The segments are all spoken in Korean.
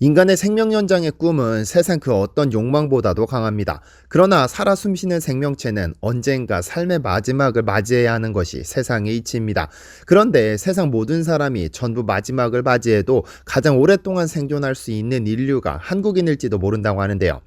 인간의 생명 연장의 꿈은 세상 그 어떤 욕망보다도 강합니다. 그러나 살아 숨쉬는 생명체는 언젠가 삶의 마지막을 맞이해야 하는 것이 세상의 이치입니다. 그런데 세상 모든 사람이 전부 마지막을 맞이해도 가장 오랫동안 생존할 수 있는 인류가 한국인일지도 모른다고 하는데요.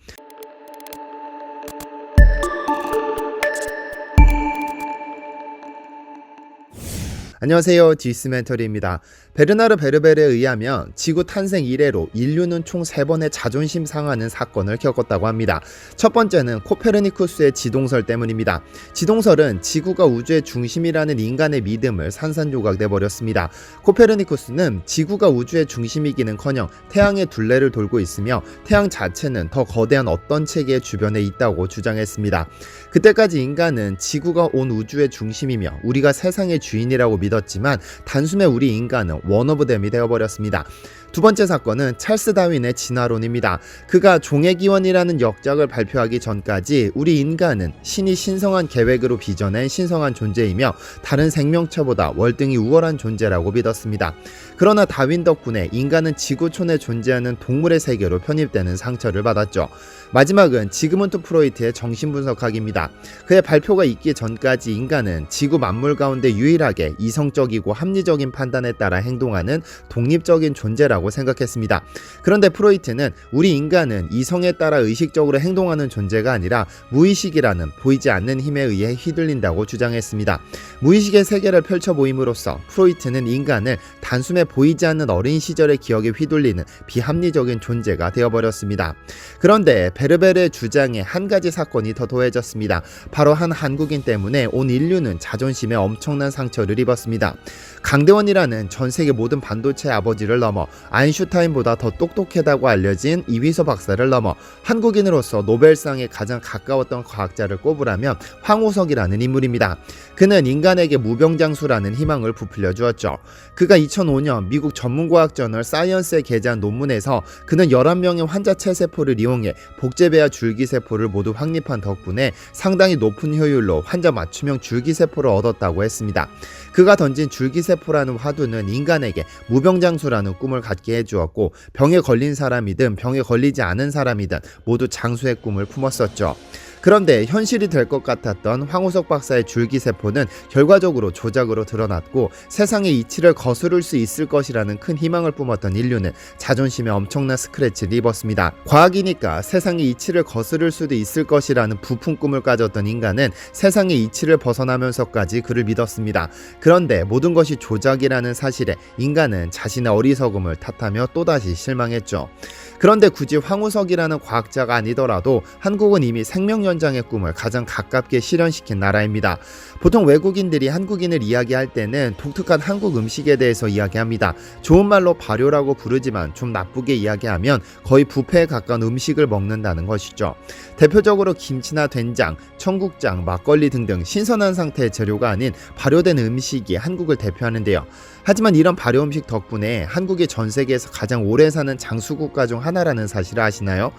안녕하세요, 디스멘터리입니다. 베르나르 베르베르에 의하면 지구 탄생 이래로 인류는 총 3번의 자존심 상하는 사건을 겪었다고 합니다. 첫 번째는 코페르니쿠스의 지동설 때문입니다. 지동설은 지구가 우주의 중심이라는 인간의 믿음을 산산조각 내버렸습니다. 코페르니쿠스는 지구가 우주의 중심이기는커녕 태양의 둘레를 돌고 있으며 태양 자체는 더 거대한 어떤 체계의 주변에 있다고 주장했습니다. 그때까지 인간은 지구가 온 우주의 중심이며 우리가 세상의 주인이라고 믿었지만 단숨에 우리 인간은 원 오브 댐이 되어버렸습니다. 두 번째 사건은 찰스 다윈의 진화론입니다. 그가 종의 기원이라는 역작을 발표하기 전까지 우리 인간은 신이 신성한 계획으로 빚어낸 신성한 존재이며 다른 생명체보다 월등히 우월한 존재라고 믿었습니다. 그러나 다윈 덕분에 인간은 지구촌에 존재하는 동물의 세계로 편입되는 상처를 받았죠. 마지막은 지그문트 프로이트의 정신분석학입니다. 그의 발표가 있기 전까지 인간은 지구 만물 가운데 유일하게 이성적이고 합리적인 판단에 따라 행동하는 독립적인 존재라고 생각했습니다. 그런데 프로이트는 우리 인간은 이성에 따라 의식적으로 행동하는 존재가 아니라 무의식이라는 보이지 않는 힘에 의해 휘둘린다고 주장했습니다. 무의식의 세계를 펼쳐보임으로써 프로이트는 인간을 단숨에 보이지 않는 어린 시절의 기억에 휘둘리는 비합리적인 존재가 되어버렸습니다. 그런데 베르베르의 주장에 한 가지 사건이 더 더해졌습니다. 바로 한 한국인 때문에 온 인류는 자존심에 엄청난 상처를 입었습니다. 강대원이라는 전 세계 모든 반도체의 아버지를 넘어 아인슈타인보다 더 똑똑하다고 알려진 이휘소 박사를 넘어 한국인으로서 노벨상에 가장 가까웠던 과학자를 꼽으라면 황우석이라는 인물입니다. 그는 인간에게 무병장수라는 희망을 부풀려 주었죠. 그가 2005년 미국 전문과학 저널 사이언스에 게재한 논문에서 그는 11명의 환자 체세포를 이용해 복제배아 줄기세포를 모두 확립한 덕분에 상당히 높은 효율로 환자 맞춤형 줄기세포를 얻었다고 했습니다. 그가 던진 줄기세포라는 화두는 인간에게 무병장수라는 꿈을 갖게 해주었고 병에 걸린 사람이든 병에 걸리지 않은 사람이든 모두 장수의 꿈을 품었었죠. 그런데 현실이 될 것 같았던 황우석 박사의 줄기세포는 결과적으로 조작으로 드러났고 세상의 이치를 거스를 수 있을 것이라는 큰 희망을 뿜었던 인류는 자존심에 엄청난 스크래치를 입었습니다. 과학이니까 세상의 이치를 거스를 수도 있을 것이라는 부푼 꿈을 가졌던 인간은 세상의 이치를 벗어나면서까지 그를 믿었습니다. 그런데 모든 것이 조작이라는 사실에 인간은 자신의 어리석음을 탓하며 또다시 실망했죠. 그런데 굳이 황우석이라는 과학자가 아니더라도 한국은 이미 생명 연장의 꿈을 가장 가깝게 실현시킨 나라입니다. 보통 외국인들이 한국인을 이야기할 때는 독특한 한국 음식에 대해서 이야기합니다. 좋은 말로 발효라고 부르지만 좀 나쁘게 이야기하면 거의 뷔페에 가까운 음식을 먹는다는 것이죠. 대표적으로 김치나 된장, 청국장, 막걸리 등등 신선한 상태의 재료가 아닌 발효된 음식이 한국을 대표하는데요. 하지만 이런 발효 음식 덕분에 한국이 전 세계에서 가장 오래 사는 장수국가 중 하나라는 사실을 아시나요?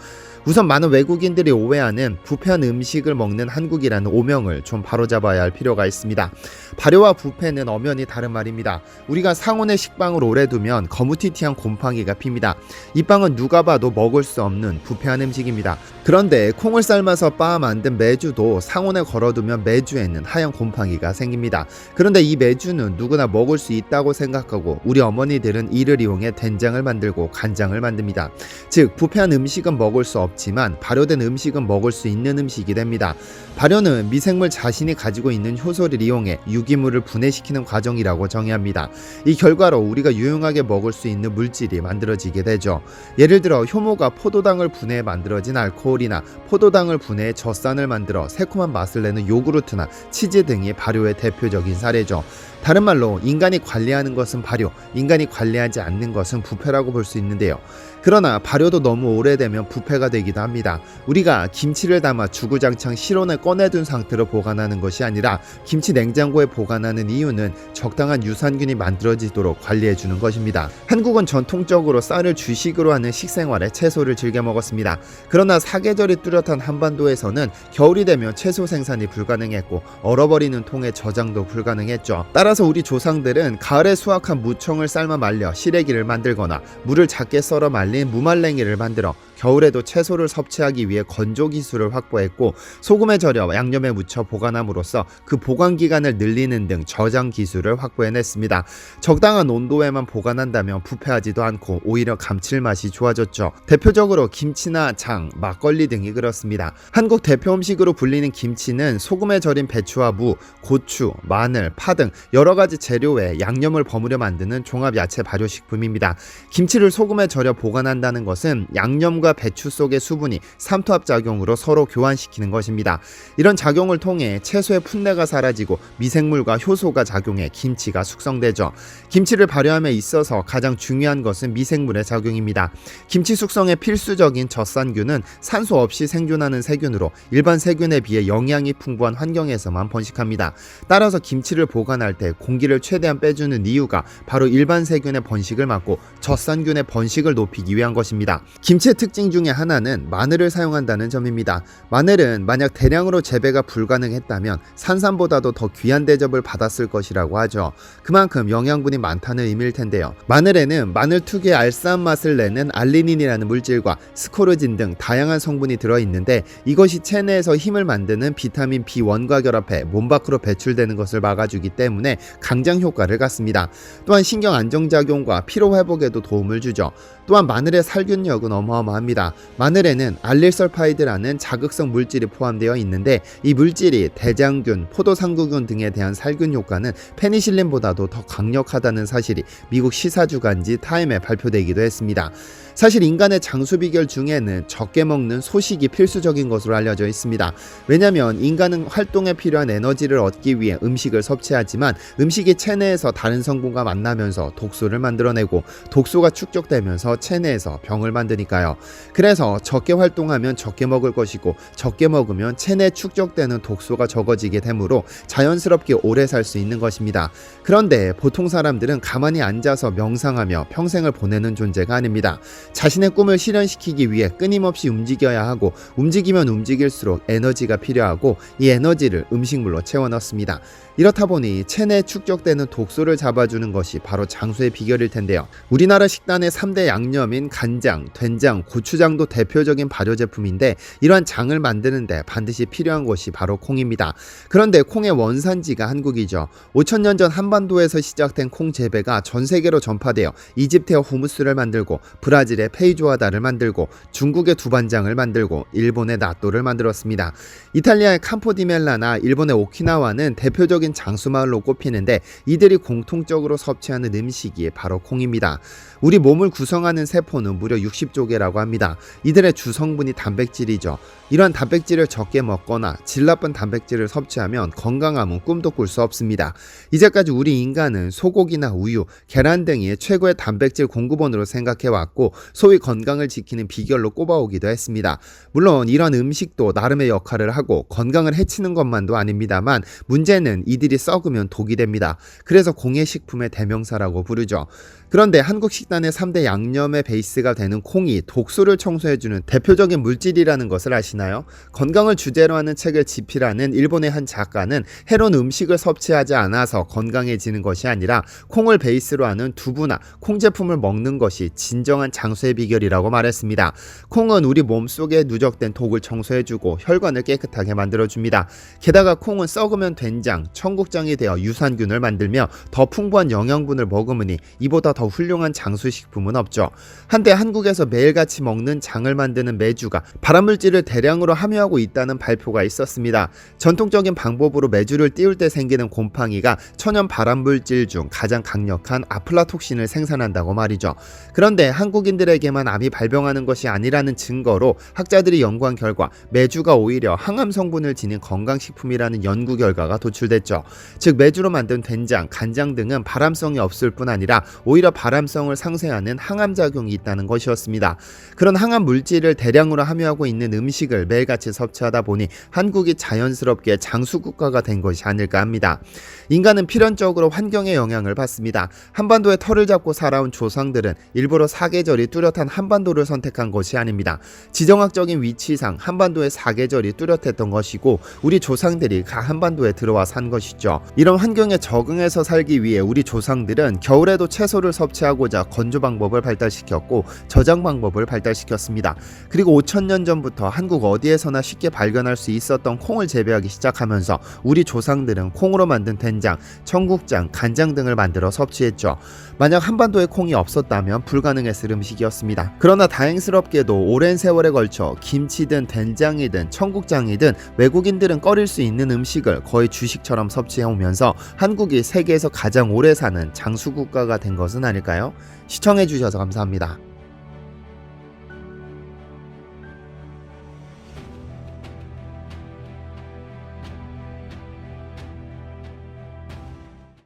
우선 많은 외국인들이 오해하는 부패한 음식을 먹는 한국이라는 오명을 좀 바로잡아야 할 필요가 있습니다. 발효와 부패는 엄연히 다른 말입니다. 우리가 상온의 식빵을 오래 두면 거무튀튀한 곰팡이가 핍니다. 이 빵은 누가 봐도 먹을 수 없는 부패한 음식입니다. 그런데 콩을 삶아서 빻아 만든 메주도 상온에 걸어두면 메주에는 하얀 곰팡이가 생깁니다. 그런데 이 메주는 누구나 먹을 수 있다고 생각하고 우리 어머니들은 이를 이용해 된장을 만들고 간장을 만듭니다. 즉 부패한 음식은 먹을 수 없지만 발효된 음식은 먹을 수 있는 음식이 됩니다. 발효는 미생물 자신이 가지고 있는 효소를 이용해 유기물을 분해시키는 과정이라고 정의합니다. 이 결과로 우리가 유용하게 먹을 수 있는 물질이 만들어지게 되죠. 예를 들어 효모가 포도당을 분해해 만들어진 알코올이나 포도당을 분해해 젖산을 만들어 새콤한 맛을 내는 요구르트나 치즈 등이 발효의 대표적인 사례죠. 다른 말로 인간이 관리하는 것은 발효, 인간이 관리하지 않는 것은 부패라고 볼 수 있는데요. 그러나 발효도 너무 오래되면 부패가 되기도 합니다. 우리가 김치를 담아 주구장창 실온에 꺼내둔 상태로 보관하는 것이 아니라 김치 냉장고에 보관하는 이유는 적당한 유산균이 만들어지도록 관리해주는 것입니다. 한국은 전통적으로 쌀을 주식으로 하는 식생활에 채소를 즐겨 먹었습니다. 그러나 사계절이 뚜렷한 한반도에서는 겨울이 되면 채소 생산이 불가능했고 얼어버리는 통의 저장도 불가능했죠. 따라서 우리 조상들은 가을에 수확한 무청을 삶아 말려 시래기를 만들거나 물을 작게 썰어 말린 무말랭이를 만들어 겨울에도 채소를 섭취하기 위해 건조 기술을 확보했고, 소금에 절여 양념에 묻혀 보관함으로써 그 보관 기간을 늘리는 등 저장 기술을 확보해냈습니다. 적당한 온도에만 보관한다면 부패하지도 않고 오히려 감칠맛이 좋아졌죠. 대표적으로 김치나 장, 막걸리 등이 그렇습니다. 한국 대표 음식으로 불리는 김치는 소금에 절인 배추와 무, 고추, 마늘, 파 등 여러 가지 재료에 양념을 버무려 만드는 종합 야채 발효식품입니다. 김치를 소금에 절여 보관한다는 것은 양념과 배추 속의 수분이 삼투압 작용으로 서로 교환시키는 것입니다. 이런 작용을 통해 채소의 풋내가 사라지고 미생물과 효소가 작용해 김치가 숙성되죠. 김치를 발효함에 있어서 가장 중요한 것은 미생물의 작용입니다. 김치 숙성에 필수적인 젖산균은 산소 없이 생존하는 세균으로 일반 세균에 비해 영양이 풍부한 환경에서만 번식합니다. 따라서 김치를 보관할 때 공기를 최대한 빼주는 이유가 바로 일반 세균의 번식을 막고 젖산균의 번식을 높이기 위한 것입니다. 김치의 특징 중에 하나는 마늘을 사용한다는 점입니다. 마늘은 만약 대량으로 재배가 불가능했다면 산삼보다도 더 귀한 대접을 받았을 것이라고 하죠. 그만큼 영양분이 많다는 의미일 텐데요. 마늘에는 마늘 특유의 알싸한 맛을 내는 알리닌이라는 물질과 스코르진 등 다양한 성분이 들어있는데, 이것이 체내에서 힘을 만드는 비타민 B1과 결합해 몸 밖으로 배출되는 것을 막아주기 때문에 강장 효과를 갖습니다. 또한 신경 안정작용과 피로 회복에도 도움을 주죠. 또한 마늘의 살균력은 어마어마합니다. 마늘에는 알릴설파이드라는 자극성 물질이 포함되어 있는데, 이 물질이 대장균, 포도상구균 등에 대한 살균 효과는 페니실린보다도 더 강력하다는 사실이 미국 시사주간지 타임에 발표되기도 했습니다. 사실 인간의 장수 비결 중에는 적게 먹는 소식이 필수적인 것으로 알려져 있습니다. 왜냐하면 인간은 활동에 필요한 에너지를 얻기 위해 음식을 섭취하지만, 음식이 체내에서 다른 성분과 만나면서 독소를 만들어내고 독소가 축적되면서 체내에서 병을 만드니까요. 그래서 적게 활동하면 적게 먹을 것이고, 적게 먹으면 체내에 축적되는 독소가 적어지게 되므로 자연스럽게 오래 살 수 있는 것입니다. 그런데 보통 사람들은 가만히 앉아서 명상하며 평생을 보내는 존재가 아닙니다. 자신의 꿈을 실현시키기 위해 끊임없이 움직여야 하고, 움직이면 움직일수록 에너지가 필요하고, 이 에너지를 음식물로 채워 넣습니다. 이렇다 보니 체내에 축적되는 독소를 잡아주는 것이 바로 장수의 비결일 텐데요. 우리나라 식단의 3대 양념인 간장, 된장, 고추장도 대표적인 발효 제품인데, 이러한 장을 만드는데 반드시 필요한 것이 바로 콩입니다. 그런데 콩의 원산지가 한국이죠. 5,000년 전 한반도에서 시작된 콩 재배가 전 세계로 전파되어 이집트의 후무스를 만들고, 브라질의 페이조아다를 만들고, 중국의 두반장을 만들고, 일본의 나또를 만들었습니다. 이탈리아의 campo디멜라나 일본의 오키나와는 대표적인 장수마을로 꼽히는데, 이들이 공통적으로 섭취하는 음식이 바로 콩입니다. 우리 몸을 구성하는 세포는 무려 60조 개라고 합니다. 이들의 주성분이 단백질이죠. 이러한 단백질을 적게 먹거나 질 나쁜 단백질을 섭취하면 건강함은 꿈도 꿀 수 없습니다. 이제까지 우리 인간은 소고기나 우유, 계란 등이 최고의 단백질 공급원으로 생각해왔고, 소위 건강을 지키는 비결로 꼽아오기도 했습니다. 물론 이런 음식도 나름의 역할을 하고 건강을 해치는 것만도 아닙니다만, 문제는 이들이 썩으면 독이 됩니다. 그래서 공해식품의 대명사라고 부르죠. 그런데 한국 식단의 3대 양념의 베이스가 되는 콩이 독소를 청소해주는 대표적인 물질이라는 것을 아시나요? 건강을 주제로 하는 책을 집필하는 일본의 한 작가는 해로운 음식을 섭취하지 않아서 건강해지는 것이 아니라 콩을 베이스로 하는 두부나 콩 제품을 먹는 것이 진정한 장수의 비결이라고 말했습니다. 콩은 우리 몸속에 누적된 독을 청소해주고 혈관을 깨끗하게 만들어줍니다. 게다가 콩은 썩으면 된장, 청국장이 되어 유산균을 만들며 더 풍부한 영양분을 머금으니 이보다 더 훌륭한 장수식품은 없죠. 한때 한국에서 매일같이 먹는 장을 만드는 메주가 발암물질을 대량으로 함유하고 있다는 발표가 있었습니다. 전통적인 방법으로 메주를 띄울 때 생기는 곰팡이가 천연 발암물질 중 가장 강력한 아플라톡신을 생산한다고 말이죠. 그런데 한국인들에게만 암이 발병하는 것이 아니라는 증거로 학자들이 연구한 결과 메주가 오히려 항암 성분을 지닌 건강식품이라는 연구 결과가 도출됐죠. 즉 메주로 만든 된장, 간장 등은 발암성이 없을 뿐 아니라 오히려 발암성을 상쇄하는 항암작용이 있다는 것이었습니다. 그런 항암 물질을 대량으로 함유하고 있는 음식을 음식을 매일같이 섭취하다 보니 한국이 자연스럽게 장수국가가 된 것이 아닐까 합니다. 인간은 필연적으로 환경의 영향을 받습니다. 한반도에 터를 잡고 살아온 조상들은 일부러 사계절이 뚜렷한 한반도를 선택한 것이 아닙니다. 지정학적인 위치상 한반도의 사계절이 뚜렷했던 것이고 우리 조상들이 한반도에 들어와 산 것이죠. 이런 환경에 적응해서 살기 위해 우리 조상들은 겨울에도 채소를 섭취하고자 건조 방법을 발달시켰고 저장 방법을 발달시켰습니다. 그리고 5,000년 전부터 한국 어디에서나 쉽게 발견할 수 있었던 콩을 재배하기 시작하면서 우리 조상들은 콩으로 만든 된장, 청국장, 간장 등을 만들어 섭취했죠. 만약 한반도에 콩이 없었다면 불가능했을 음식이었습니다. 그러나 다행스럽게도 오랜 세월에 걸쳐 김치든 된장이든 청국장이든 외국인들은 꺼릴 수 있는 음식을 거의 주식처럼 섭취해오면서 한국이 세계에서 가장 오래 사는 장수국가가 된 것은 아닐까요? 시청해주셔서 감사합니다.